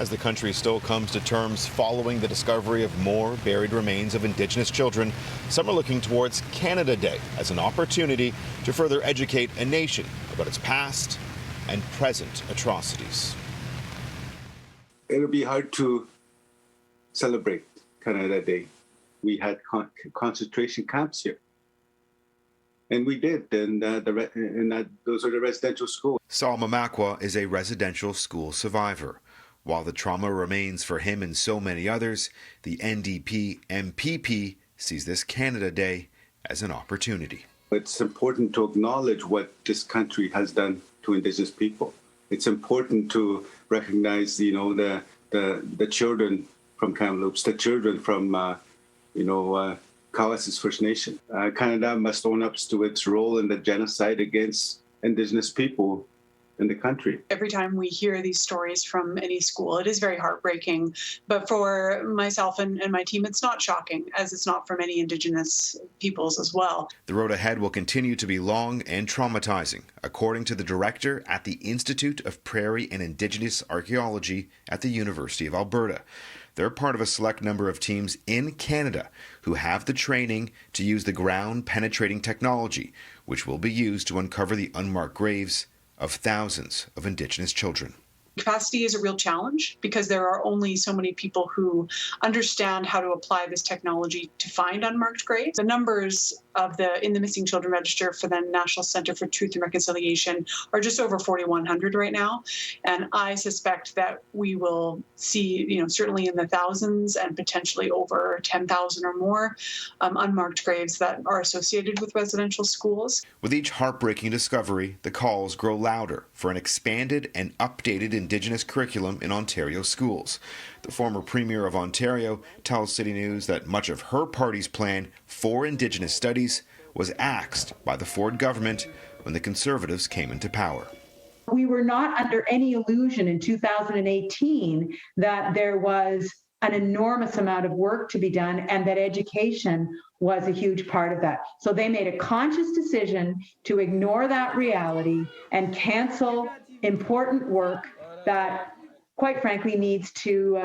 as the country still comes to terms following the discovery of more buried remains of Indigenous children. Some are looking towards Canada Day as an opportunity to further educate a nation about its past and present atrocities. It'll be hard to celebrate Canada Day. We had concentration camps here. And we did, and those are the residential schools. Saul Mamakwa is a residential school survivor. While the trauma remains for him and so many others, the NDP MPP sees this Canada Day as an opportunity. It's important to acknowledge what this country has done to Indigenous people. It's important to recognize, the children from Kamloops, the children from, Cowessess First Nation. Canada must own up to its role in the genocide against Indigenous people in the country. Every time we hear these stories from any school, it is very heartbreaking. But for myself and my team, it's not shocking, as it's not for many Indigenous peoples as well. The road ahead will continue to be long and traumatizing, according to the director at the Institute of Prairie and Indigenous Archaeology at the University of Alberta. They're part of a select number of teams in Canada who have the training to use the ground-penetrating technology, which will be used to uncover the unmarked graves of thousands of Indigenous children. Capacity is a real challenge because there are only so many people who understand how to apply this technology to find unmarked graves. The numbers in the missing children register for the National Centre for Truth and Reconciliation are just over 4,100 right now, and I suspect that we will see, certainly in the thousands and potentially over 10,000 or more unmarked graves that are associated with residential schools. With each heartbreaking discovery, the calls grow louder for an expanded and updated Indigenous curriculum in Ontario schools. The former Premier of Ontario tells CityNews that much of her party's plan for Indigenous studies was axed by the Ford government when the Conservatives came into power. We were not under any illusion in 2018 that there was an enormous amount of work to be done and that education was a huge part of that. So they made a conscious decision to ignore that reality and cancel important work that, quite frankly, needs to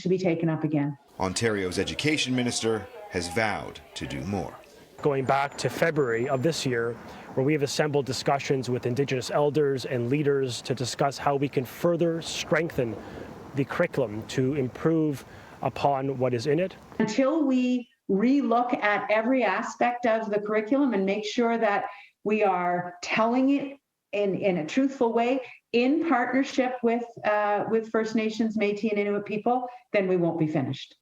be taken up again. Ontario's education minister has vowed to do more. Going back to February of this year, where we have assembled discussions with Indigenous elders and leaders to discuss how we can further strengthen the curriculum to improve upon what is in it. Until we relook at every aspect of the curriculum and make sure that we are telling it in a truthful way, in partnership with First Nations, Métis and Inuit people, then we won't be finished.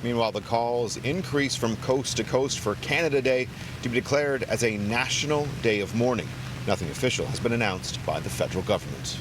Meanwhile, the calls increase from coast to coast for Canada Day to be declared as a national day of mourning. Nothing official has been announced by the federal government.